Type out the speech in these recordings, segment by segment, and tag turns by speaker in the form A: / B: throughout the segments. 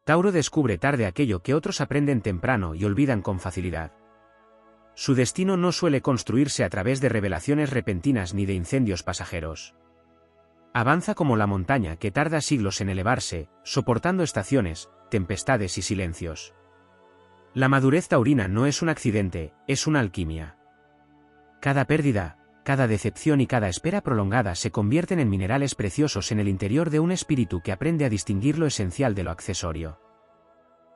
A: Tauro descubre tarde aquello que otros aprenden temprano y olvidan con facilidad. Su destino no suele construirse a través de revelaciones repentinas ni de incendios pasajeros. Avanza como la montaña que tarda siglos en elevarse, soportando estaciones, tempestades y silencios. La madurez taurina no es un accidente, es una alquimia. Cada pérdida, cada decepción y cada espera prolongada se convierten en minerales preciosos en el interior de un espíritu que aprende a distinguir lo esencial de lo accesorio.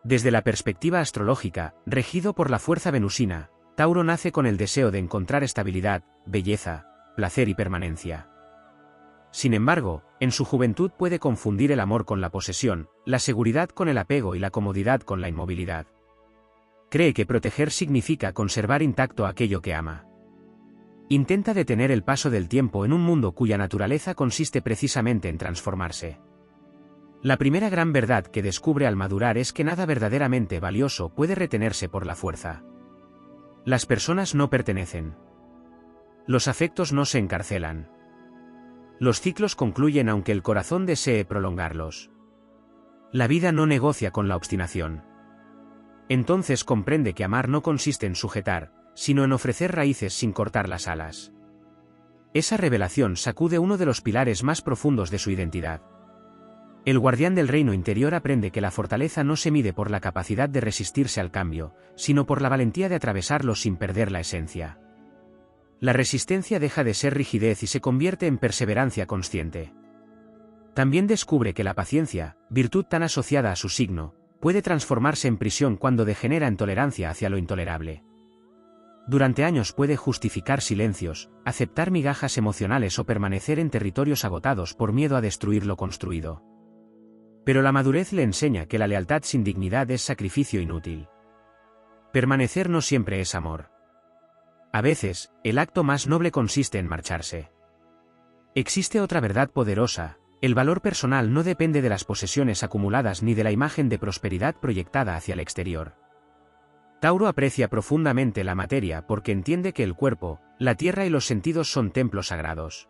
A: Desde la perspectiva astrológica, regido por la fuerza venusina, Tauro nace con el deseo de encontrar estabilidad, belleza, placer y permanencia. Sin embargo, en su juventud puede confundir el amor con la posesión, la seguridad con el apego y la comodidad con la inmovilidad. Cree que proteger significa conservar intacto aquello que ama. Intenta detener el paso del tiempo en un mundo cuya naturaleza consiste precisamente en transformarse. La primera gran verdad que descubre al madurar es que nada verdaderamente valioso puede retenerse por la fuerza. Las personas no pertenecen. Los afectos no se encarcelan. Los ciclos concluyen aunque el corazón desee prolongarlos. La vida no negocia con la obstinación. Entonces comprende que amar no consiste en sujetar, sino en ofrecer raíces sin cortar las alas. Esa revelación sacude uno de los pilares más profundos de su identidad. El guardián del reino interior aprende que la fortaleza no se mide por la capacidad de resistirse al cambio, sino por la valentía de atravesarlo sin perder la esencia. La resistencia deja de ser rigidez y se convierte en perseverancia consciente. También descubre que la paciencia, virtud tan asociada a su signo, puede transformarse en prisión cuando degenera en tolerancia hacia lo intolerable. Durante años puede justificar silencios, aceptar migajas emocionales o permanecer en territorios agotados por miedo a destruir lo construido. Pero la madurez le enseña que la lealtad sin dignidad es sacrificio inútil. Permanecer no siempre es amor. A veces, el acto más noble consiste en marcharse. Existe otra verdad poderosa: el valor personal no depende de las posesiones acumuladas ni de la imagen de prosperidad proyectada hacia el exterior. Tauro aprecia profundamente la materia porque entiende que el cuerpo, la tierra y los sentidos son templos sagrados.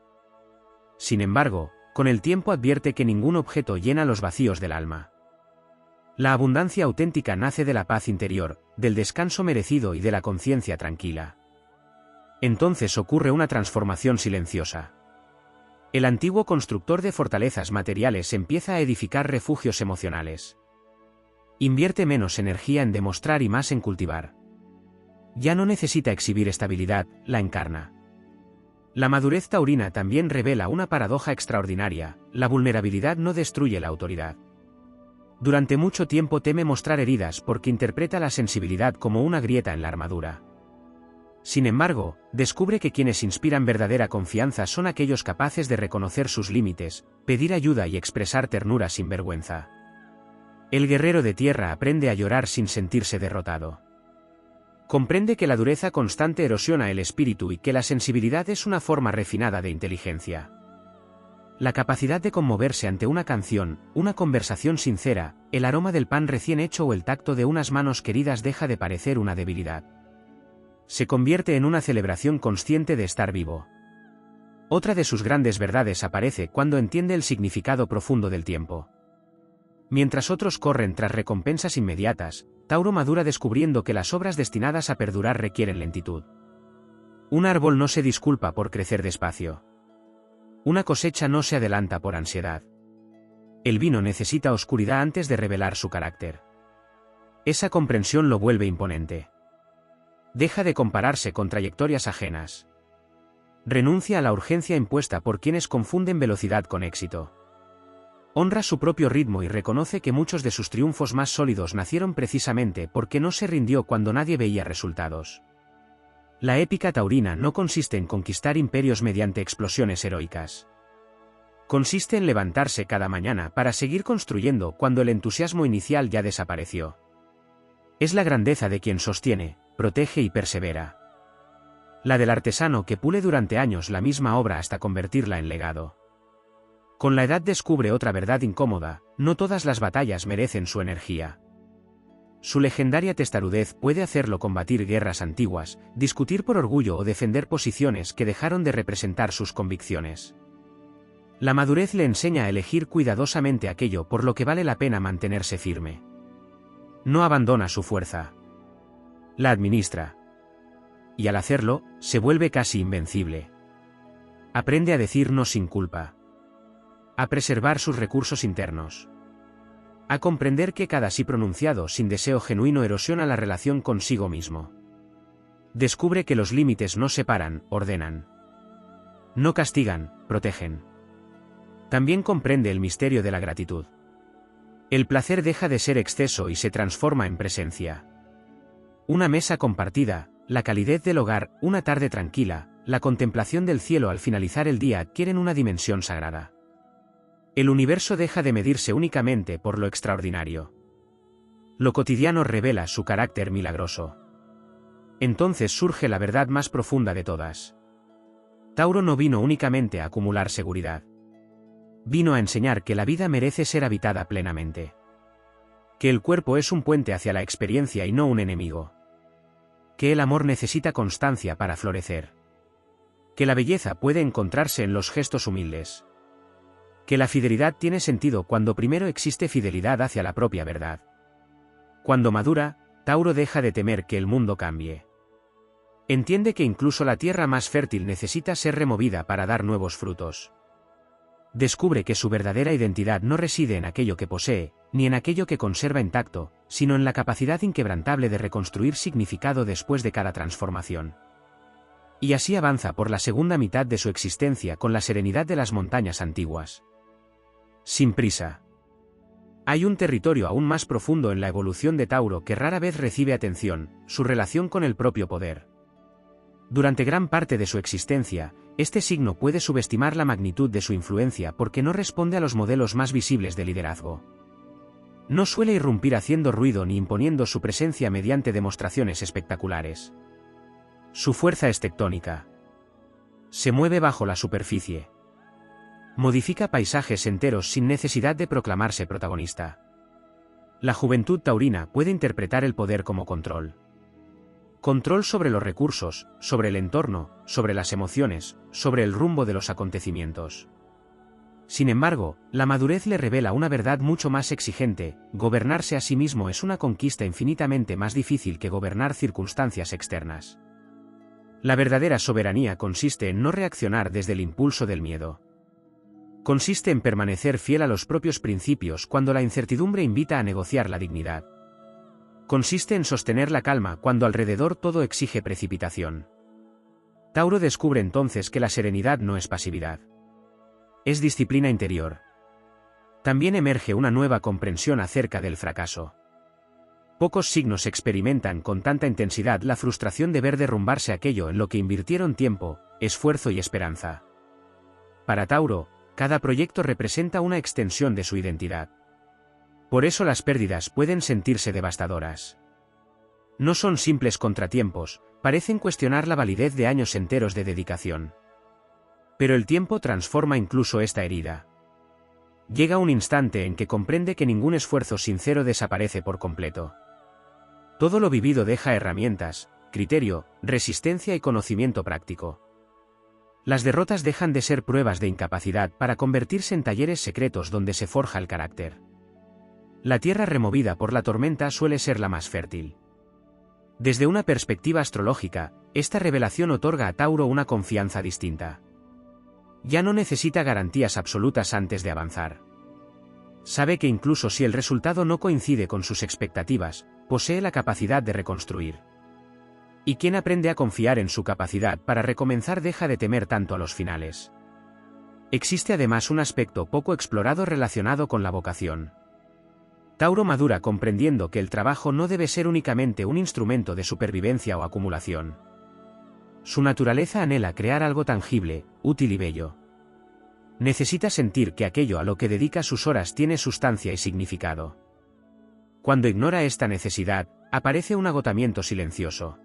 A: Sin embargo, con el tiempo advierte que ningún objeto llena los vacíos del alma. La abundancia auténtica nace de la paz interior, del descanso merecido y de la conciencia tranquila. Entonces ocurre una transformación silenciosa. El antiguo constructor de fortalezas materiales empieza a edificar refugios emocionales. Invierte menos energía en demostrar y más en cultivar. Ya no necesita exhibir estabilidad, la encarna. La madurez taurina también revela una paradoja extraordinaria: la vulnerabilidad no destruye la autoridad. Durante mucho tiempo teme mostrar heridas porque interpreta la sensibilidad como una grieta en la armadura. Sin embargo, descubre que quienes inspiran verdadera confianza son aquellos capaces de reconocer sus límites, pedir ayuda y expresar ternura sin vergüenza. El guerrero de tierra aprende a llorar sin sentirse derrotado. Comprende que la dureza constante erosiona el espíritu y que la sensibilidad es una forma refinada de inteligencia. La capacidad de conmoverse ante una canción, una conversación sincera, el aroma del pan recién hecho o el tacto de unas manos queridas deja de parecer una debilidad. Se convierte en una celebración consciente de estar vivo. Otra de sus grandes verdades aparece cuando entiende el significado profundo del tiempo. Mientras otros corren tras recompensas inmediatas, Tauro madura descubriendo que las obras destinadas a perdurar requieren lentitud. Un árbol no se disculpa por crecer despacio. Una cosecha no se adelanta por ansiedad. El vino necesita oscuridad antes de revelar su carácter. Esa comprensión lo vuelve imponente. Deja de compararse con trayectorias ajenas. Renuncia a la urgencia impuesta por quienes confunden velocidad con éxito. Honra su propio ritmo y reconoce que muchos de sus triunfos más sólidos nacieron precisamente porque no se rindió cuando nadie veía resultados. La épica taurina no consiste en conquistar imperios mediante explosiones heroicas. Consiste en levantarse cada mañana para seguir construyendo cuando el entusiasmo inicial ya desapareció. Es la grandeza de quien sostiene, protege y persevera. La del artesano que pule durante años la misma obra hasta convertirla en legado. Con la edad descubre otra verdad incómoda: no todas las batallas merecen su energía. Su legendaria testarudez puede hacerlo combatir guerras antiguas, discutir por orgullo o defender posiciones que dejaron de representar sus convicciones. La madurez le enseña a elegir cuidadosamente aquello por lo que vale la pena mantenerse firme. No abandona su fuerza. La administra. Y al hacerlo, se vuelve casi invencible. Aprende a decir no sin culpa. A preservar sus recursos internos. A comprender que cada sí pronunciado sin deseo genuino erosiona la relación consigo mismo. Descubre que los límites no separan, ordenan. No castigan, protegen. También comprende el misterio de la gratitud. El placer deja de ser exceso y se transforma en presencia. Una mesa compartida, la calidez del hogar, una tarde tranquila, la contemplación del cielo al finalizar el día adquieren una dimensión sagrada. El universo deja de medirse únicamente por lo extraordinario. Lo cotidiano revela su carácter milagroso. Entonces surge la verdad más profunda de todas. Tauro no vino únicamente a acumular seguridad. Vino a enseñar que la vida merece ser habitada plenamente. Que el cuerpo es un puente hacia la experiencia y no un enemigo. Que el amor necesita constancia para florecer. Que la belleza puede encontrarse en los gestos humildes. Que la fidelidad tiene sentido cuando primero existe fidelidad hacia la propia verdad. Cuando madura, Tauro deja de temer que el mundo cambie. Entiende que incluso la tierra más fértil necesita ser removida para dar nuevos frutos. Descubre que su verdadera identidad no reside en aquello que posee, ni en aquello que conserva intacto, sino en la capacidad inquebrantable de reconstruir significado después de cada transformación. Y así avanza por la segunda mitad de su existencia con la serenidad de las montañas antiguas. Sin prisa. Hay un territorio aún más profundo en la evolución de Tauro que rara vez recibe atención, su relación con el propio poder. Durante gran parte de su existencia, este signo puede subestimar la magnitud de su influencia porque no responde a los modelos más visibles de liderazgo. No suele irrumpir haciendo ruido ni imponiendo su presencia mediante demostraciones espectaculares. Su fuerza es tectónica. Se mueve bajo la superficie. Modifica paisajes enteros sin necesidad de proclamarse protagonista. La juventud taurina puede interpretar el poder como control. Control sobre los recursos, sobre el entorno, sobre las emociones, sobre el rumbo de los acontecimientos. Sin embargo, la madurez le revela una verdad mucho más exigente: gobernarse a sí mismo es una conquista infinitamente más difícil que gobernar circunstancias externas. La verdadera soberanía consiste en no reaccionar desde el impulso del miedo. Consiste en permanecer fiel a los propios principios cuando la incertidumbre invita a negociar la dignidad. Consiste en sostener la calma cuando alrededor todo exige precipitación. Tauro descubre entonces que la serenidad no es pasividad. Es disciplina interior. También emerge una nueva comprensión acerca del fracaso. Pocos signos experimentan con tanta intensidad la frustración de ver derrumbarse aquello en lo que invirtieron tiempo, esfuerzo y esperanza. Para Tauro, cada proyecto representa una extensión de su identidad. Por eso las pérdidas pueden sentirse devastadoras. No son simples contratiempos, parecen cuestionar la validez de años enteros de dedicación. Pero el tiempo transforma incluso esta herida. Llega un instante en que comprende que ningún esfuerzo sincero desaparece por completo. Todo lo vivido deja herramientas, criterio, resistencia y conocimiento práctico. Las derrotas dejan de ser pruebas de incapacidad para convertirse en talleres secretos donde se forja el carácter. La tierra removida por la tormenta suele ser la más fértil. Desde una perspectiva astrológica, esta revelación otorga a Tauro una confianza distinta. Ya no necesita garantías absolutas antes de avanzar. Sabe que incluso si el resultado no coincide con sus expectativas, posee la capacidad de reconstruir. Y quien aprende a confiar en su capacidad para recomenzar deja de temer tanto a los finales. Existe además un aspecto poco explorado relacionado con la vocación. Tauro madura comprendiendo que el trabajo no debe ser únicamente un instrumento de supervivencia o acumulación. Su naturaleza anhela crear algo tangible, útil y bello. Necesita sentir que aquello a lo que dedica sus horas tiene sustancia y significado. Cuando ignora esta necesidad, aparece un agotamiento silencioso.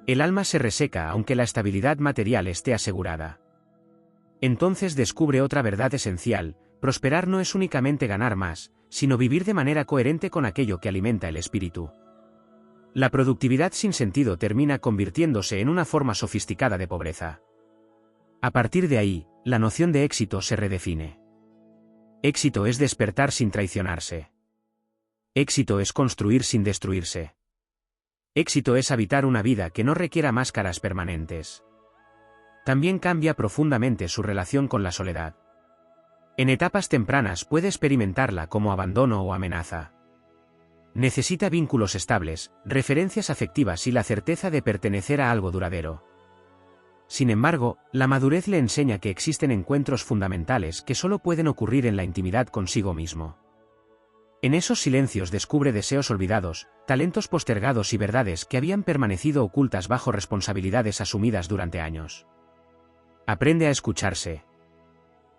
A: El alma se reseca aunque la estabilidad material esté asegurada. Entonces descubre otra verdad esencial: prosperar no es únicamente ganar más, sino vivir de manera coherente con aquello que alimenta el espíritu. La productividad sin sentido termina convirtiéndose en una forma sofisticada de pobreza. A partir de ahí, la noción de éxito se redefine. Éxito es despertar sin traicionarse. Éxito es construir sin destruirse. Éxito es habitar una vida que no requiera máscaras permanentes. También cambia profundamente su relación con la soledad. En etapas tempranas puede experimentarla como abandono o amenaza. Necesita vínculos estables, referencias afectivas y la certeza de pertenecer a algo duradero. Sin embargo, la madurez le enseña que existen encuentros fundamentales que solo pueden ocurrir en la intimidad consigo mismo. En esos silencios descubre deseos olvidados, talentos postergados y verdades que habían permanecido ocultas bajo responsabilidades asumidas durante años. Aprende a escucharse.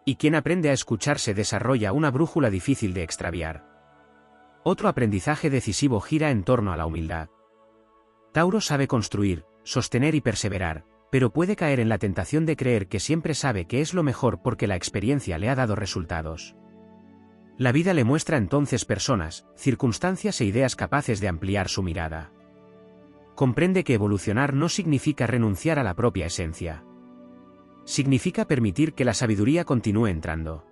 A: Y quien aprende a escucharse desarrolla una brújula difícil de extraviar. Otro aprendizaje decisivo gira en torno a la humildad. Tauro sabe construir, sostener y perseverar, pero puede caer en la tentación de creer que siempre sabe que es lo mejor porque la experiencia le ha dado resultados. La vida le muestra entonces personas, circunstancias e ideas capaces de ampliar su mirada. Comprende que evolucionar no significa renunciar a la propia esencia. Significa permitir que la sabiduría continúe entrando.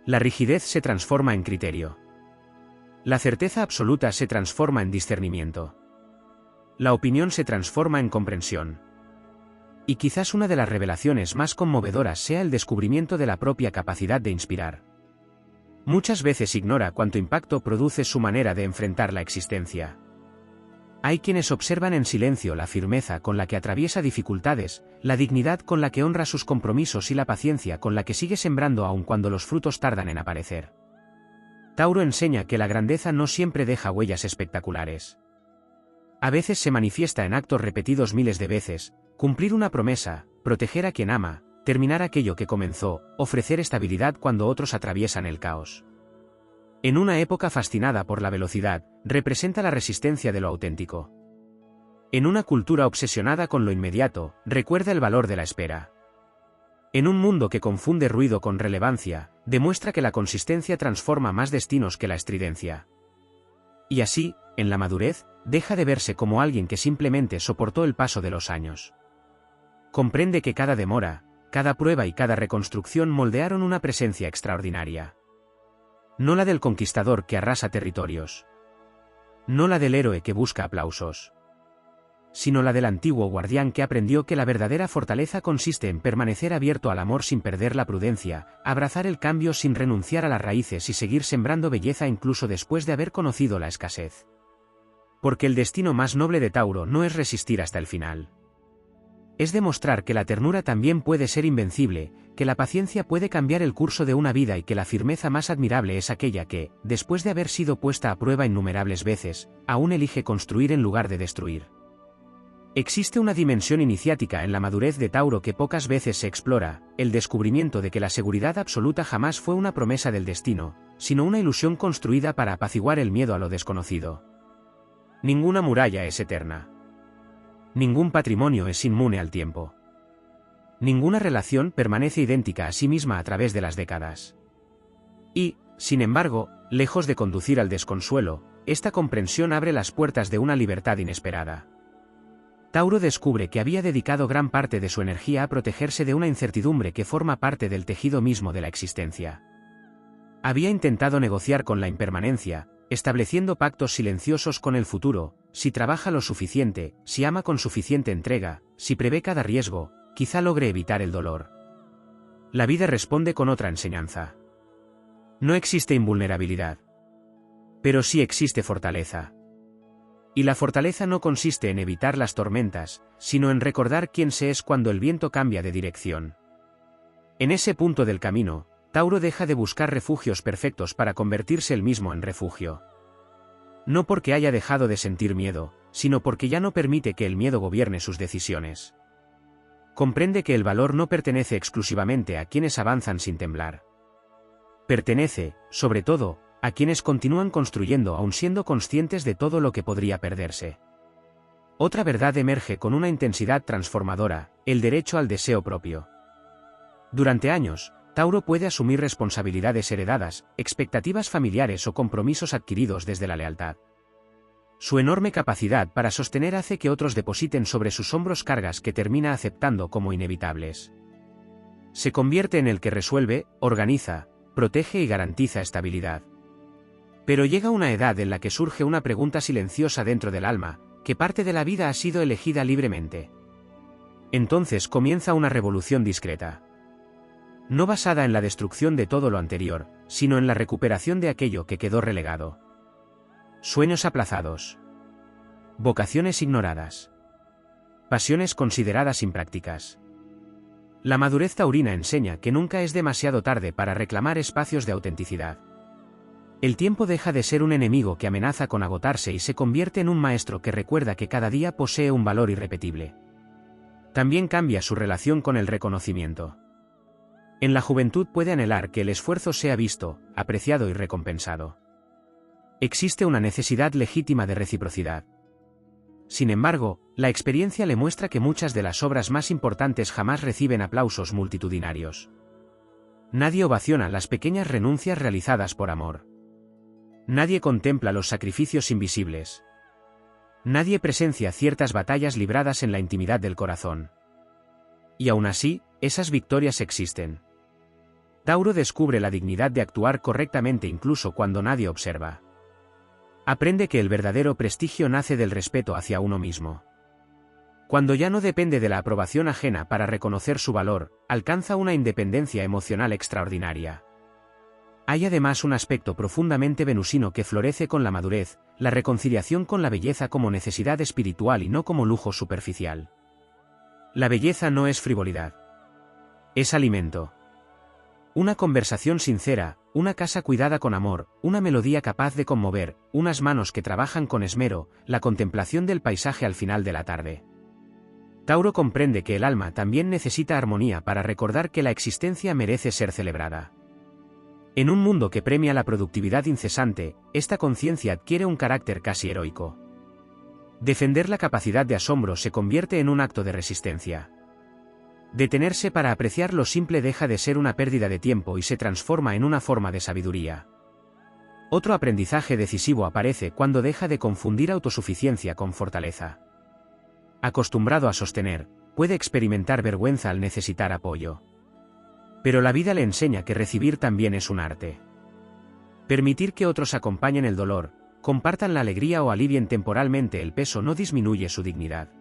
A: La rigidez se transforma en criterio. La certeza absoluta se transforma en discernimiento. La opinión se transforma en comprensión. Y quizás una de las revelaciones más conmovedoras sea el descubrimiento de la propia capacidad de inspirar. Muchas veces ignora cuánto impacto produce su manera de enfrentar la existencia. Hay quienes observan en silencio la firmeza con la que atraviesa dificultades, la dignidad con la que honra sus compromisos y la paciencia con la que sigue sembrando aun cuando los frutos tardan en aparecer. Tauro enseña que la grandeza no siempre deja huellas espectaculares. A veces se manifiesta en actos repetidos miles de veces: cumplir una promesa, proteger a quien ama, terminar aquello que comenzó, ofrecer estabilidad cuando otros atraviesan el caos. En una época fascinada por la velocidad, representa la resistencia de lo auténtico. En una cultura obsesionada con lo inmediato, recuerda el valor de la espera. En un mundo que confunde ruido con relevancia, demuestra que la consistencia transforma más destinos que la estridencia. Y así, en la madurez, deja de verse como alguien que simplemente soportó el paso de los años. Comprende que cada demora, cada prueba y cada reconstrucción moldearon una presencia extraordinaria. No la del conquistador que arrasa territorios. No la del héroe que busca aplausos. Sino la del antiguo guardián que aprendió que la verdadera fortaleza consiste en permanecer abierto al amor sin perder la prudencia, abrazar el cambio sin renunciar a las raíces y seguir sembrando belleza incluso después de haber conocido la escasez. Porque el destino más noble de Tauro no es resistir hasta el final. Es demostrar que la ternura también puede ser invencible, que la paciencia puede cambiar el curso de una vida y que la firmeza más admirable es aquella que, después de haber sido puesta a prueba innumerables veces, aún elige construir en lugar de destruir. Existe una dimensión iniciática en la madurez de Tauro que pocas veces se explora: el descubrimiento de que la seguridad absoluta jamás fue una promesa del destino, sino una ilusión construida para apaciguar el miedo a lo desconocido. Ninguna muralla es eterna. Ningún patrimonio es inmune al tiempo. Ninguna relación permanece idéntica a sí misma a través de las décadas. Y, sin embargo, lejos de conducir al desconsuelo, esta comprensión abre las puertas de una libertad inesperada. Tauro descubre que había dedicado gran parte de su energía a protegerse de una incertidumbre que forma parte del tejido mismo de la existencia. Había intentado negociar con la impermanencia, estableciendo pactos silenciosos con el futuro: si trabaja lo suficiente, si ama con suficiente entrega, si prevé cada riesgo, quizá logre evitar el dolor. La vida responde con otra enseñanza. No existe invulnerabilidad. Pero sí existe fortaleza. Y la fortaleza no consiste en evitar las tormentas, sino en recordar quién se es cuando el viento cambia de dirección. En ese punto del camino, Tauro deja de buscar refugios perfectos para convertirse él mismo en refugio. No porque haya dejado de sentir miedo, sino porque ya no permite que el miedo gobierne sus decisiones. Comprende que el valor no pertenece exclusivamente a quienes avanzan sin temblar. Pertenece, sobre todo, a quienes continúan construyendo aun siendo conscientes de todo lo que podría perderse. Otra verdad emerge con una intensidad transformadora: el derecho al deseo propio. Durante años, Tauro puede asumir responsabilidades heredadas, expectativas familiares o compromisos adquiridos desde la lealtad. Su enorme capacidad para sostener hace que otros depositen sobre sus hombros cargas que termina aceptando como inevitables. Se convierte en el que resuelve, organiza, protege y garantiza estabilidad. Pero llega una edad en la que surge una pregunta silenciosa dentro del alma: ¿qué parte de la vida ha sido elegida libremente? Entonces comienza una revolución discreta. No basada en la destrucción de todo lo anterior, sino en la recuperación de aquello que quedó relegado. Sueños aplazados. Vocaciones ignoradas. Pasiones consideradas imprácticas. La madurez taurina enseña que nunca es demasiado tarde para reclamar espacios de autenticidad. El tiempo deja de ser un enemigo que amenaza con agotarse y se convierte en un maestro que recuerda que cada día posee un valor irrepetible. También cambia su relación con el reconocimiento. En la juventud puede anhelar que el esfuerzo sea visto, apreciado y recompensado. Existe una necesidad legítima de reciprocidad. Sin embargo, la experiencia le muestra que muchas de las obras más importantes jamás reciben aplausos multitudinarios. Nadie ovaciona las pequeñas renuncias realizadas por amor. Nadie contempla los sacrificios invisibles. Nadie presencia ciertas batallas libradas en la intimidad del corazón. Y aún así, esas victorias existen. Tauro descubre la dignidad de actuar correctamente incluso cuando nadie observa. Aprende que el verdadero prestigio nace del respeto hacia uno mismo. Cuando ya no depende de la aprobación ajena para reconocer su valor, alcanza una independencia emocional extraordinaria. Hay además un aspecto profundamente venusino que florece con la madurez: la reconciliación con la belleza como necesidad espiritual y no como lujo superficial. La belleza no es frivolidad. Es alimento. Una conversación sincera, una casa cuidada con amor, una melodía capaz de conmover, unas manos que trabajan con esmero, la contemplación del paisaje al final de la tarde. Tauro comprende que el alma también necesita armonía para recordar que la existencia merece ser celebrada. En un mundo que premia la productividad incesante, esta conciencia adquiere un carácter casi heroico. Defender la capacidad de asombro se convierte en un acto de resistencia. Detenerse para apreciar lo simple deja de ser una pérdida de tiempo y se transforma en una forma de sabiduría. Otro aprendizaje decisivo aparece cuando deja de confundir autosuficiencia con fortaleza. Acostumbrado a sostener, puede experimentar vergüenza al necesitar apoyo. Pero la vida le enseña que recibir también es un arte. Permitir que otros acompañen el dolor, compartan la alegría o alivien temporalmente el peso no disminuye su dignidad.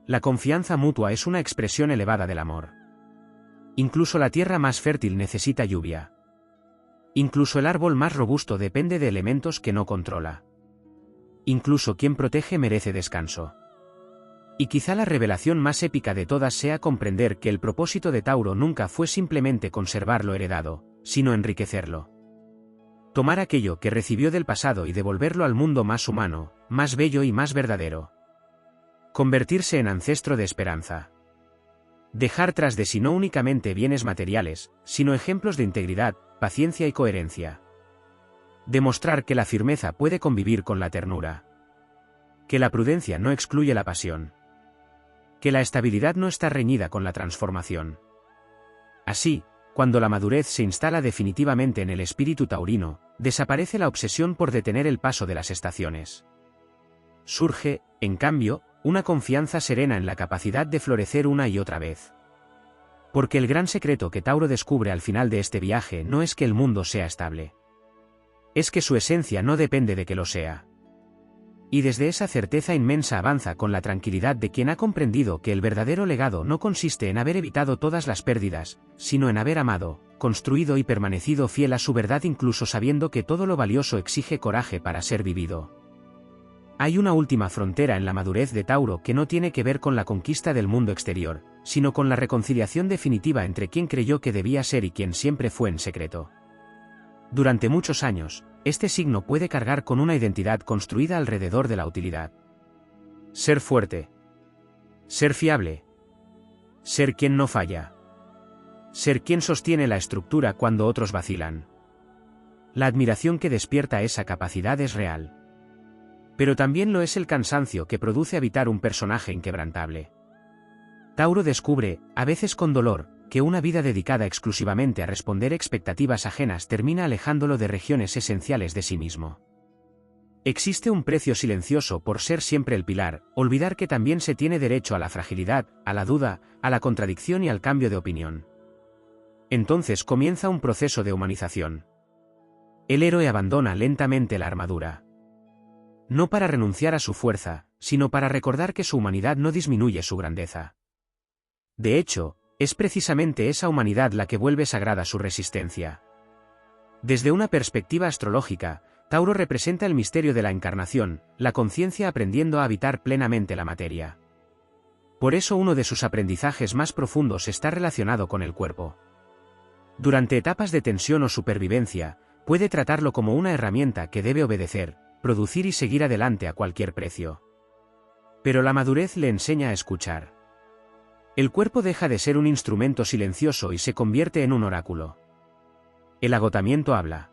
A: La confianza mutua es una expresión elevada del amor. Incluso la tierra más fértil necesita lluvia. Incluso el árbol más robusto depende de elementos que no controla. Incluso quien protege merece descanso. Y quizá la revelación más épica de todas sea comprender que el propósito de Tauro nunca fue simplemente conservar lo heredado, sino enriquecerlo. Tomar aquello que recibió del pasado y devolverlo al mundo más humano, más bello y más verdadero. Convertirse en ancestro de esperanza. Dejar tras de sí no únicamente bienes materiales, sino ejemplos de integridad, paciencia y coherencia. Demostrar que la firmeza puede convivir con la ternura. Que la prudencia no excluye la pasión. Que la estabilidad no está reñida con la transformación. Así, cuando la madurez se instala definitivamente en el espíritu taurino, desaparece la obsesión por detener el paso de las estaciones. Surge, en cambio, una confianza serena en la capacidad de florecer una y otra vez. Porque el gran secreto que Tauro descubre al final de este viaje no es que el mundo sea estable. Es que su esencia no depende de que lo sea. Y desde esa certeza inmensa avanza con la tranquilidad de quien ha comprendido que el verdadero legado no consiste en haber evitado todas las pérdidas, sino en haber amado, construido y permanecido fiel a su verdad incluso sabiendo que todo lo valioso exige coraje para ser vivido. Hay una última frontera en la madurez de Tauro que no tiene que ver con la conquista del mundo exterior, sino con la reconciliación definitiva entre quien creyó que debía ser y quien siempre fue en secreto. Durante muchos años, este signo puede cargar con una identidad construida alrededor de la utilidad. Ser fuerte. Ser fiable. Ser quien no falla. Ser quien sostiene la estructura cuando otros vacilan. La admiración que despierta esa capacidad es real. Pero también lo es el cansancio que produce habitar un personaje inquebrantable. Tauro descubre, a veces con dolor, que una vida dedicada exclusivamente a responder expectativas ajenas termina alejándolo de regiones esenciales de sí mismo. Existe un precio silencioso por ser siempre el pilar, olvidar que también se tiene derecho a la fragilidad, a la duda, a la contradicción y al cambio de opinión. Entonces comienza un proceso de humanización. El héroe abandona lentamente la armadura. No para renunciar a su fuerza, sino para recordar que su humanidad no disminuye su grandeza. De hecho, es precisamente esa humanidad la que vuelve sagrada su resistencia. Desde una perspectiva astrológica, Tauro representa el misterio de la encarnación, la conciencia aprendiendo a habitar plenamente la materia. Por eso uno de sus aprendizajes más profundos está relacionado con el cuerpo. Durante etapas de tensión o supervivencia, puede tratarlo como una herramienta que debe obedecer, producir y seguir adelante a cualquier precio. Pero la madurez le enseña a escuchar. El cuerpo deja de ser un instrumento silencioso y se convierte en un oráculo. El agotamiento habla.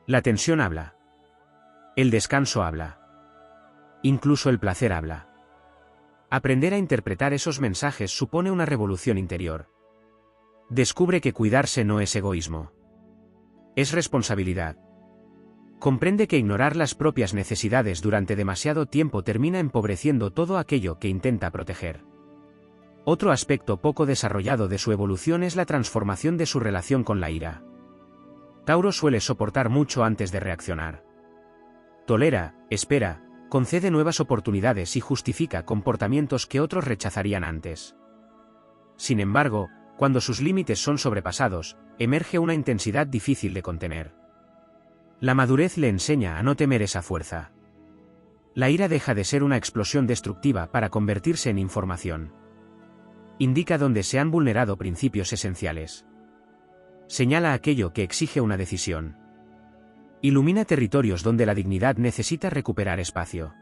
A: La tensión habla. El descanso habla. Incluso el placer habla. Aprender a interpretar esos mensajes supone una revolución interior. Descubre que cuidarse no es egoísmo. Es responsabilidad. Comprende que ignorar las propias necesidades durante demasiado tiempo termina empobreciendo todo aquello que intenta proteger. Otro aspecto poco desarrollado de su evolución es la transformación de su relación con la ira. Tauro suele soportar mucho antes de reaccionar. Tolera, espera, concede nuevas oportunidades y justifica comportamientos que otros rechazarían antes. Sin embargo, cuando sus límites son sobrepasados, emerge una intensidad difícil de contener. La madurez le enseña a no temer esa fuerza. La ira deja de ser una explosión destructiva para convertirse en información. Indica dónde se han vulnerado principios esenciales. Señala aquello que exige una decisión. Ilumina territorios donde la dignidad necesita recuperar espacio.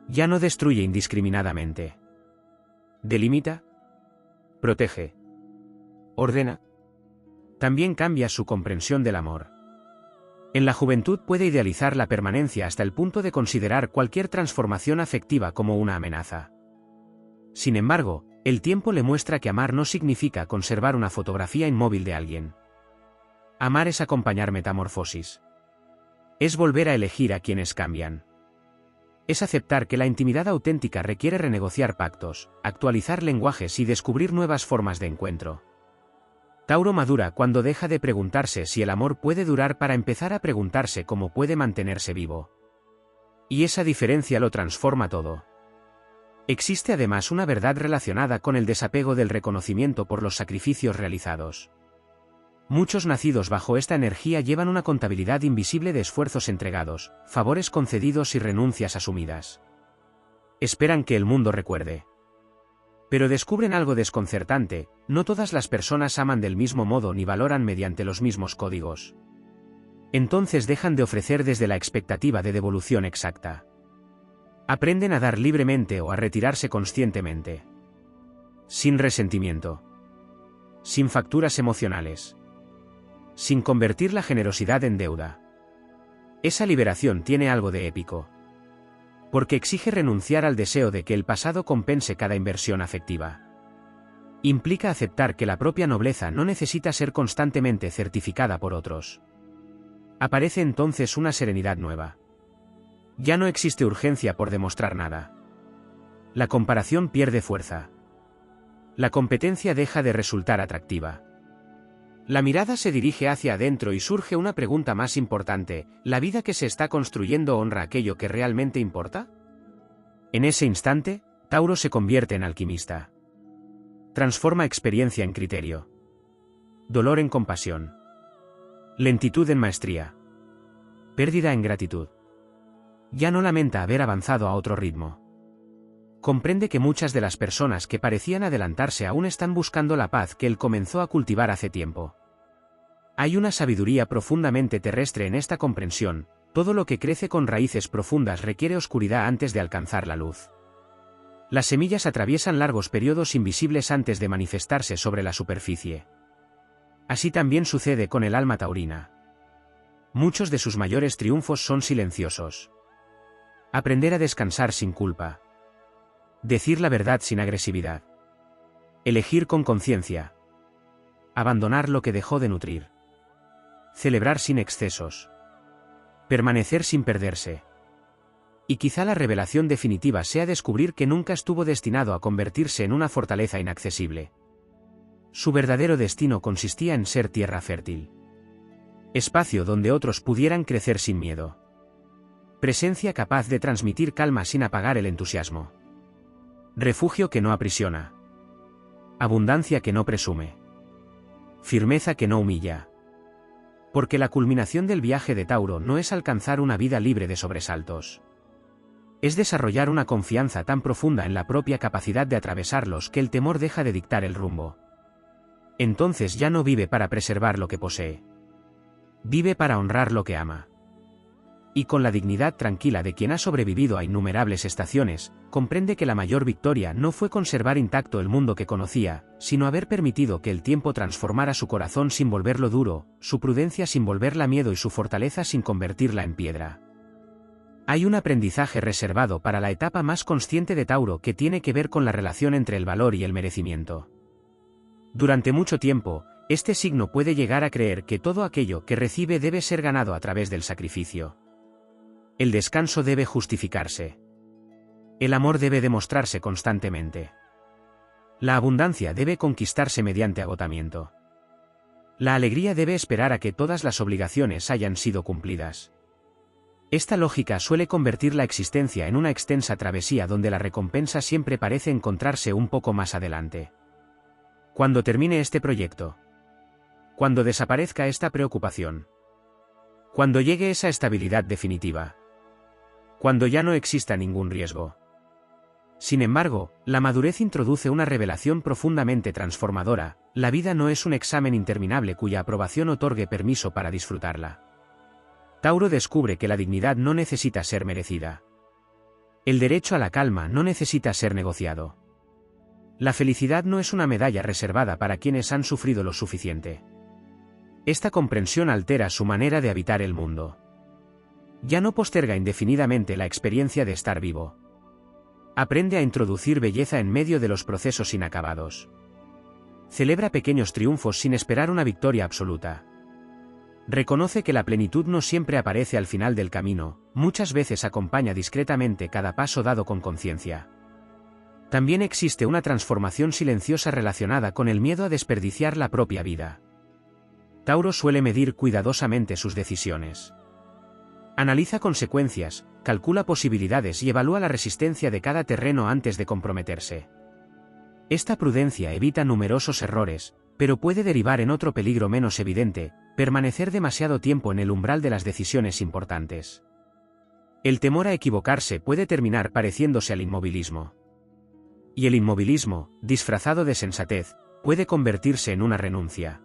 A: Ya no destruye indiscriminadamente. Delimita. Protege. Ordena. También cambia su comprensión del amor. En la juventud puede idealizar la permanencia hasta el punto de considerar cualquier transformación afectiva como una amenaza. Sin embargo, el tiempo le muestra que amar no significa conservar una fotografía inmóvil de alguien. Amar es acompañar metamorfosis. Es volver a elegir a quienes cambian. Es aceptar que la intimidad auténtica requiere renegociar pactos, actualizar lenguajes y descubrir nuevas formas de encuentro. Tauro madura cuando deja de preguntarse si el amor puede durar para empezar a preguntarse cómo puede mantenerse vivo. Y esa diferencia lo transforma todo. Existe además una verdad relacionada con el desapego del reconocimiento por los sacrificios realizados. Muchos nacidos bajo esta energía llevan una contabilidad invisible de esfuerzos entregados, favores concedidos y renuncias asumidas. Esperan que el mundo recuerde. Pero descubren algo desconcertante: no todas las personas aman del mismo modo ni valoran mediante los mismos códigos. Entonces dejan de ofrecer desde la expectativa de devolución exacta. Aprenden a dar libremente o a retirarse conscientemente. Sin resentimiento. Sin facturas emocionales. Sin convertir la generosidad en deuda. Esa liberación tiene algo de épico. Porque exige renunciar al deseo de que el pasado compense cada inversión afectiva. Implica aceptar que la propia nobleza no necesita ser constantemente certificada por otros. Aparece entonces una serenidad nueva. Ya no existe urgencia por demostrar nada. La comparación pierde fuerza. La competencia deja de resultar atractiva. La mirada se dirige hacia adentro y surge una pregunta más importante: ¿la vida que se está construyendo honra aquello que realmente importa? En ese instante, Tauro se convierte en alquimista. Transforma experiencia en criterio. Dolor en compasión. Lentitud en maestría. Pérdida en gratitud. Ya no lamenta haber avanzado a otro ritmo. Comprende que muchas de las personas que parecían adelantarse aún están buscando la paz que él comenzó a cultivar hace tiempo. Hay una sabiduría profundamente terrestre en esta comprensión: todo lo que crece con raíces profundas requiere oscuridad antes de alcanzar la luz. Las semillas atraviesan largos periodos invisibles antes de manifestarse sobre la superficie. Así también sucede con el alma taurina. Muchos de sus mayores triunfos son silenciosos. Aprender a descansar sin culpa. Decir la verdad sin agresividad. Elegir con conciencia. Abandonar lo que dejó de nutrir. Celebrar sin excesos. Permanecer sin perderse. Y quizá la revelación definitiva sea descubrir que nunca estuvo destinado a convertirse en una fortaleza inaccesible. Su verdadero destino consistía en ser tierra fértil. Espacio donde otros pudieran crecer sin miedo. Presencia capaz de transmitir calma sin apagar el entusiasmo. Refugio que no aprisiona. Abundancia que no presume. Firmeza que no humilla. Porque la culminación del viaje de Tauro no es alcanzar una vida libre de sobresaltos. Es desarrollar una confianza tan profunda en la propia capacidad de atravesarlos que el temor deja de dictar el rumbo. Entonces ya no vive para preservar lo que posee. Vive para honrar lo que ama. Y con la dignidad tranquila de quien ha sobrevivido a innumerables estaciones, comprende que la mayor victoria no fue conservar intacto el mundo que conocía, sino haber permitido que el tiempo transformara su corazón sin volverlo duro, su prudencia sin volverla miedo y su fortaleza sin convertirla en piedra. Hay un aprendizaje reservado para la etapa más consciente de Tauro que tiene que ver con la relación entre el valor y el merecimiento. Durante mucho tiempo, este signo puede llegar a creer que todo aquello que recibe debe ser ganado a través del sacrificio. El descanso debe justificarse. El amor debe demostrarse constantemente. La abundancia debe conquistarse mediante agotamiento. La alegría debe esperar a que todas las obligaciones hayan sido cumplidas. Esta lógica suele convertir la existencia en una extensa travesía donde la recompensa siempre parece encontrarse un poco más adelante. Cuando termine este proyecto. Cuando desaparezca esta preocupación. Cuando llegue esa estabilidad definitiva. Cuando ya no exista ningún riesgo. Sin embargo, la madurez introduce una revelación profundamente transformadora: la vida no es un examen interminable cuya aprobación otorgue permiso para disfrutarla. Tauro descubre que la dignidad no necesita ser merecida. El derecho a la calma no necesita ser negociado. La felicidad no es una medalla reservada para quienes han sufrido lo suficiente. Esta comprensión altera su manera de habitar el mundo. Ya no posterga indefinidamente la experiencia de estar vivo. Aprende a introducir belleza en medio de los procesos inacabados. Celebra pequeños triunfos sin esperar una victoria absoluta. Reconoce que la plenitud no siempre aparece al final del camino, muchas veces acompaña discretamente cada paso dado con conciencia. También existe una transformación silenciosa relacionada con el miedo a desperdiciar la propia vida. Tauro suele medir cuidadosamente sus decisiones. Analiza consecuencias, calcula posibilidades y evalúa la resistencia de cada terreno antes de comprometerse. Esta prudencia evita numerosos errores, pero puede derivar en otro peligro menos evidente: permanecer demasiado tiempo en el umbral de las decisiones importantes. El temor a equivocarse puede terminar pareciéndose al inmovilismo. Y el inmovilismo, disfrazado de sensatez, puede convertirse en una renuncia.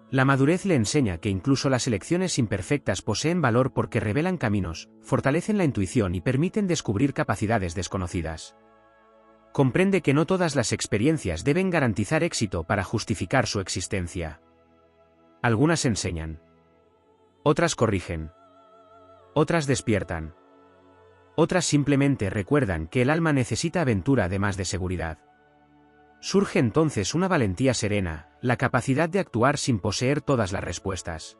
A: La madurez le enseña que incluso las elecciones imperfectas poseen valor porque revelan caminos, fortalecen la intuición y permiten descubrir capacidades desconocidas. Comprende que no todas las experiencias deben garantizar éxito para justificar su existencia. Algunas enseñan. Otras corrigen. Otras despiertan. Otras simplemente recuerdan que el alma necesita aventura además de seguridad. Surge entonces una valentía serena, la capacidad de actuar sin poseer todas las respuestas.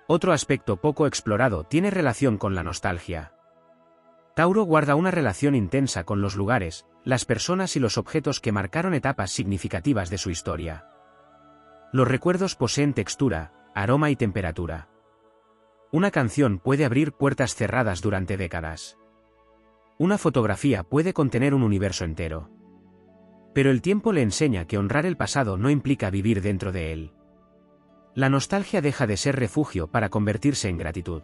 A: Otro aspecto poco explorado tiene relación con la nostalgia. Tauro guarda una relación intensa con los lugares, las personas y los objetos que marcaron etapas significativas de su historia. Los recuerdos poseen textura, aroma y temperatura. Una canción puede abrir puertas cerradas durante décadas. Una fotografía puede contener un universo entero. Pero el tiempo le enseña que honrar el pasado no implica vivir dentro de él. La nostalgia deja de ser refugio para convertirse en gratitud.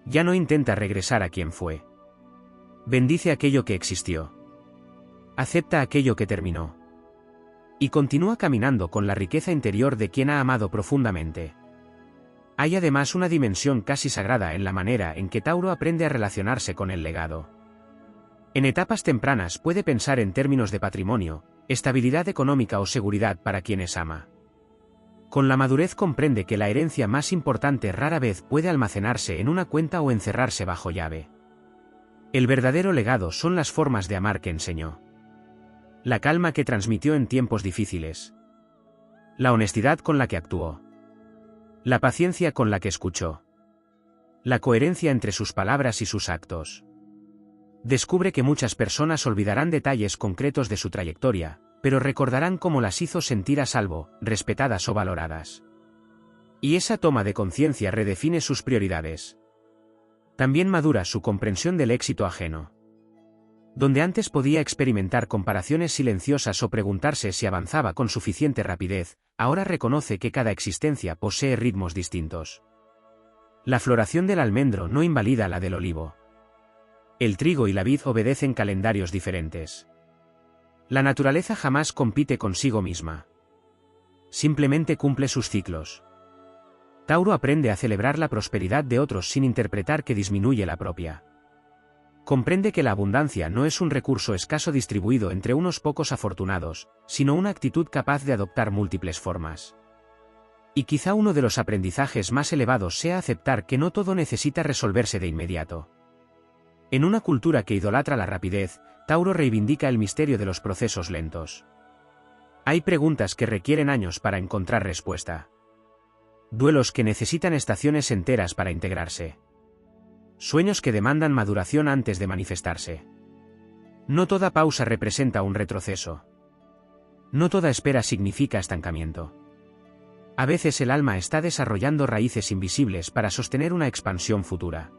A: Ya no intenta regresar a quien fue. Bendice aquello que existió. Acepta aquello que terminó. Y continúa caminando con la riqueza interior de quien ha amado profundamente. Hay además una dimensión casi sagrada en la manera en que Tauro aprende a relacionarse con el legado. En etapas tempranas puede pensar en términos de patrimonio, estabilidad económica o seguridad para quienes ama. Con la madurez comprende que la herencia más importante rara vez puede almacenarse en una cuenta o encerrarse bajo llave. El verdadero legado son las formas de amar que enseñó. La calma que transmitió en tiempos difíciles. La honestidad con la que actuó. La paciencia con la que escuchó. La coherencia entre sus palabras y sus actos. Descubre que muchas personas olvidarán detalles concretos de su trayectoria, pero recordarán cómo las hizo sentir a salvo, respetadas o valoradas. Y esa toma de conciencia redefine sus prioridades. También madura su comprensión del éxito ajeno. Donde antes podía experimentar comparaciones silenciosas o preguntarse si avanzaba con suficiente rapidez, ahora reconoce que cada existencia posee ritmos distintos. La floración del almendro no invalida la del olivo. El trigo y la vid obedecen calendarios diferentes. La naturaleza jamás compite consigo misma. Simplemente cumple sus ciclos. Tauro aprende a celebrar la prosperidad de otros sin interpretar que disminuye la propia. Comprende que la abundancia no es un recurso escaso distribuido entre unos pocos afortunados, sino una actitud capaz de adoptar múltiples formas. Y quizá uno de los aprendizajes más elevados sea aceptar que no todo necesita resolverse de inmediato. En una cultura que idolatra la rapidez, Tauro reivindica el misterio de los procesos lentos. Hay preguntas que requieren años para encontrar respuesta. Duelos que necesitan estaciones enteras para integrarse. Sueños que demandan maduración antes de manifestarse. No toda pausa representa un retroceso. No toda espera significa estancamiento. A veces el alma está desarrollando raíces invisibles para sostener una expansión futura.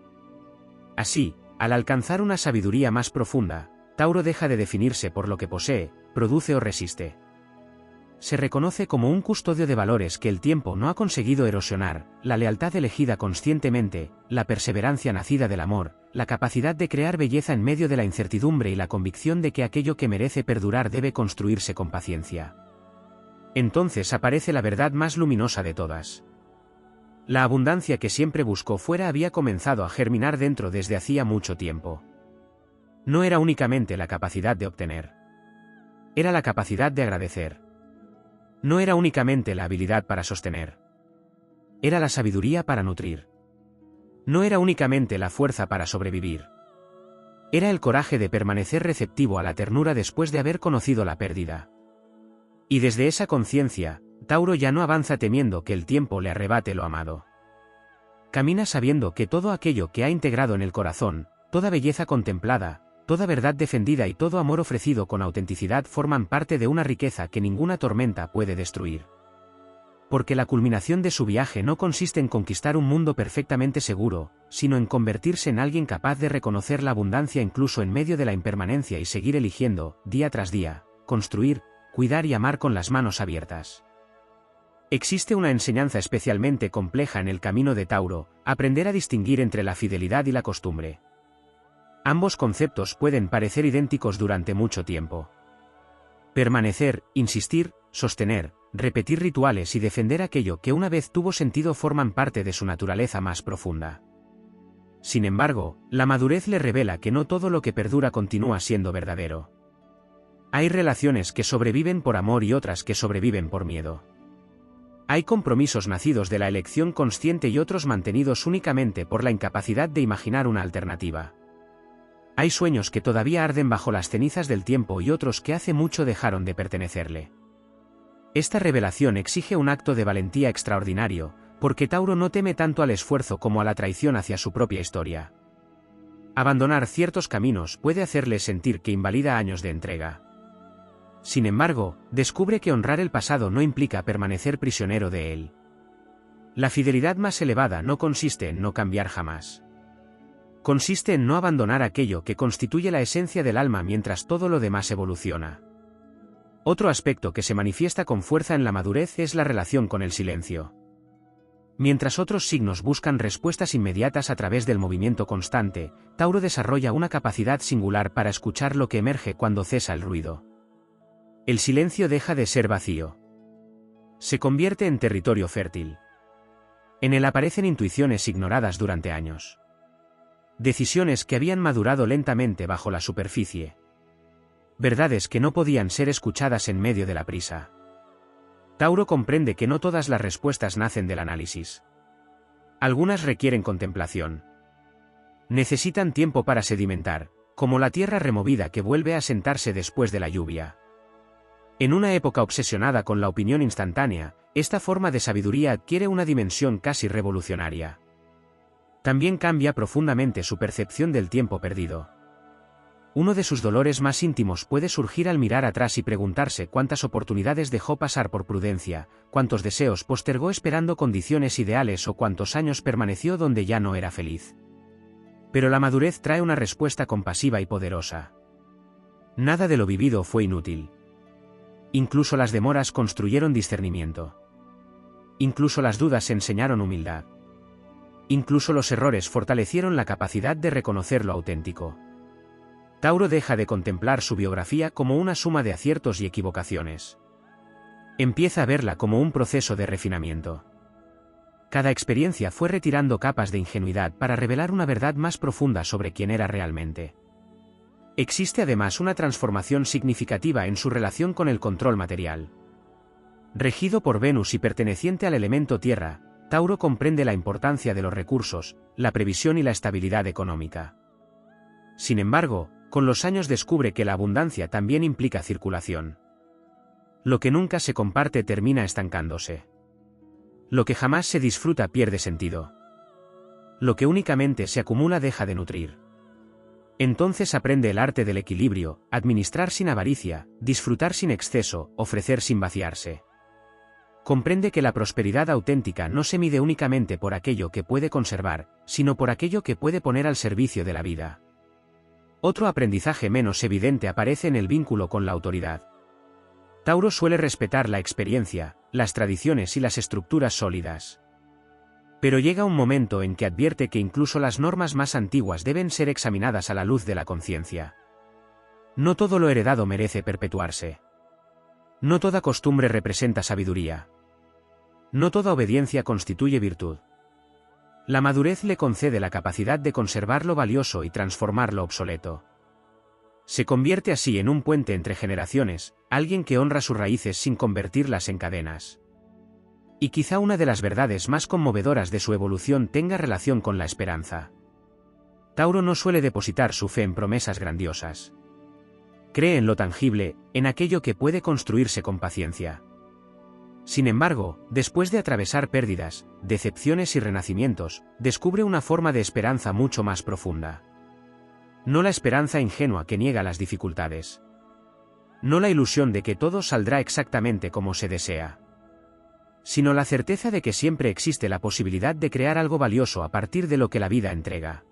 A: Así, al alcanzar una sabiduría más profunda, Tauro deja de definirse por lo que posee, produce o resiste. Se reconoce como un custodio de valores que el tiempo no ha conseguido erosionar, la lealtad elegida conscientemente, la perseverancia nacida del amor, la capacidad de crear belleza en medio de la incertidumbre y la convicción de que aquello que merece perdurar debe construirse con paciencia. Entonces aparece la verdad más luminosa de todas. La abundancia que siempre buscó fuera había comenzado a germinar dentro desde hacía mucho tiempo. No era únicamente la capacidad de obtener. Era la capacidad de agradecer. No era únicamente la habilidad para sostener. Era la sabiduría para nutrir. No era únicamente la fuerza para sobrevivir. Era el coraje de permanecer receptivo a la ternura después de haber conocido la pérdida. Y desde esa conciencia, Tauro ya no avanza temiendo que el tiempo le arrebate lo amado. Camina sabiendo que todo aquello que ha integrado en el corazón, toda belleza contemplada, toda verdad defendida y todo amor ofrecido con autenticidad forman parte de una riqueza que ninguna tormenta puede destruir. Porque la culminación de su viaje no consiste en conquistar un mundo perfectamente seguro, sino en convertirse en alguien capaz de reconocer la abundancia incluso en medio de la impermanencia y seguir eligiendo, día tras día, construir, cuidar y amar con las manos abiertas. Existe una enseñanza especialmente compleja en el camino de Tauro, aprender a distinguir entre la fidelidad y la costumbre. Ambos conceptos pueden parecer idénticos durante mucho tiempo. Permanecer, insistir, sostener, repetir rituales y defender aquello que una vez tuvo sentido forman parte de su naturaleza más profunda. Sin embargo, la madurez le revela que no todo lo que perdura continúa siendo verdadero. Hay relaciones que sobreviven por amor y otras que sobreviven por miedo. Hay compromisos nacidos de la elección consciente y otros mantenidos únicamente por la incapacidad de imaginar una alternativa. Hay sueños que todavía arden bajo las cenizas del tiempo y otros que hace mucho dejaron de pertenecerle. Esta revelación exige un acto de valentía extraordinario, porque Tauro no teme tanto al esfuerzo como a la traición hacia su propia historia. Abandonar ciertos caminos puede hacerle sentir que invalida años de entrega. Sin embargo, descubre que honrar el pasado no implica permanecer prisionero de él. La fidelidad más elevada no consiste en no cambiar jamás. Consiste en no abandonar aquello que constituye la esencia del alma mientras todo lo demás evoluciona. Otro aspecto que se manifiesta con fuerza en la madurez es la relación con el silencio. Mientras otros signos buscan respuestas inmediatas a través del movimiento constante, Tauro desarrolla una capacidad singular para escuchar lo que emerge cuando cesa el ruido. El silencio deja de ser vacío. Se convierte en territorio fértil. En él aparecen intuiciones ignoradas durante años. Decisiones que habían madurado lentamente bajo la superficie. Verdades que no podían ser escuchadas en medio de la prisa. Tauro comprende que no todas las respuestas nacen del análisis. Algunas requieren contemplación. Necesitan tiempo para sedimentar, como la tierra removida que vuelve a sentarse después de la lluvia. En una época obsesionada con la opinión instantánea, esta forma de sabiduría adquiere una dimensión casi revolucionaria. También cambia profundamente su percepción del tiempo perdido. Uno de sus dolores más íntimos puede surgir al mirar atrás y preguntarse cuántas oportunidades dejó pasar por prudencia, cuántos deseos postergó esperando condiciones ideales o cuántos años permaneció donde ya no era feliz. Pero la madurez trae una respuesta compasiva y poderosa. Nada de lo vivido fue inútil. Incluso las demoras construyeron discernimiento. Incluso las dudas enseñaron humildad. Incluso los errores fortalecieron la capacidad de reconocer lo auténtico. Tauro deja de contemplar su biografía como una suma de aciertos y equivocaciones. Empieza a verla como un proceso de refinamiento. Cada experiencia fue retirando capas de ingenuidad para revelar una verdad más profunda sobre quién era realmente. Existe además una transformación significativa en su relación con el control material. Regido por Venus y perteneciente al elemento tierra, Tauro comprende la importancia de los recursos, la previsión y la estabilidad económica. Sin embargo, con los años descubre que la abundancia también implica circulación. Lo que nunca se comparte termina estancándose. Lo que jamás se disfruta pierde sentido. Lo que únicamente se acumula deja de nutrir. Entonces aprende el arte del equilibrio, administrar sin avaricia, disfrutar sin exceso, ofrecer sin vaciarse. Comprende que la prosperidad auténtica no se mide únicamente por aquello que puede conservar, sino por aquello que puede poner al servicio de la vida. Otro aprendizaje menos evidente aparece en el vínculo con la autoridad. Tauro suele respetar la experiencia, las tradiciones y las estructuras sólidas. Pero llega un momento en que advierte que incluso las normas más antiguas deben ser examinadas a la luz de la conciencia. No todo lo heredado merece perpetuarse. No toda costumbre representa sabiduría. No toda obediencia constituye virtud. La madurez le concede la capacidad de conservar lo valioso y transformar lo obsoleto. Se convierte así en un puente entre generaciones, alguien que honra sus raíces sin convertirlas en cadenas. Y quizá una de las verdades más conmovedoras de su evolución tenga relación con la esperanza. Tauro no suele depositar su fe en promesas grandiosas. Cree en lo tangible, en aquello que puede construirse con paciencia. Sin embargo, después de atravesar pérdidas, decepciones y renacimientos, descubre una forma de esperanza mucho más profunda. No la esperanza ingenua que niega las dificultades. No la ilusión de que todo saldrá exactamente como se desea. Sino la certeza de que siempre existe la posibilidad de crear algo valioso a partir de lo que la vida entrega.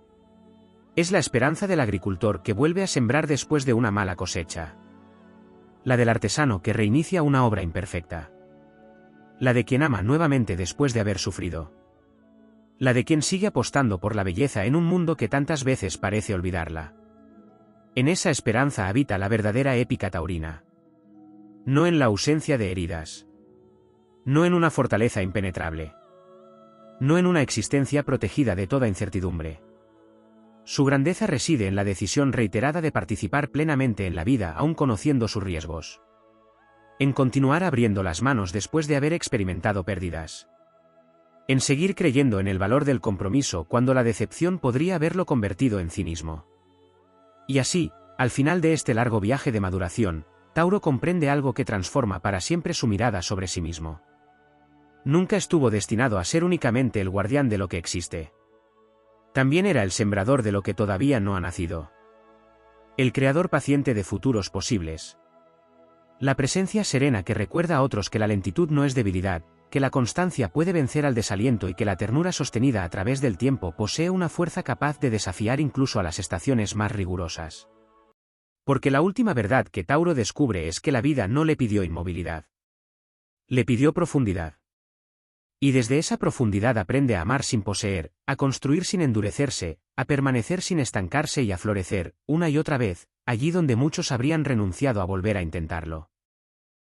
A: Es la esperanza del agricultor que vuelve a sembrar después de una mala cosecha. La del artesano que reinicia una obra imperfecta. La de quien ama nuevamente después de haber sufrido. La de quien sigue apostando por la belleza en un mundo que tantas veces parece olvidarla. En esa esperanza habita la verdadera épica taurina. No en la ausencia de heridas. No en una fortaleza impenetrable. No en una existencia protegida de toda incertidumbre. Su grandeza reside en la decisión reiterada de participar plenamente en la vida aun conociendo sus riesgos. En continuar abriendo las manos después de haber experimentado pérdidas. En seguir creyendo en el valor del compromiso cuando la decepción podría haberlo convertido en cinismo. Y así, al final de este largo viaje de maduración, Tauro comprende algo que transforma para siempre su mirada sobre sí mismo. Nunca estuvo destinado a ser únicamente el guardián de lo que existe. También era el sembrador de lo que todavía no ha nacido. El creador paciente de futuros posibles. La presencia serena que recuerda a otros que la lentitud no es debilidad, que la constancia puede vencer al desaliento y que la ternura sostenida a través del tiempo posee una fuerza capaz de desafiar incluso a las estaciones más rigurosas. Porque la última verdad que Tauro descubre es que la vida no le pidió inmovilidad. Le pidió profundidad. Y desde esa profundidad aprende a amar sin poseer, a construir sin endurecerse, a permanecer sin estancarse y a florecer, una y otra vez, allí donde muchos habrían renunciado a volver a intentarlo.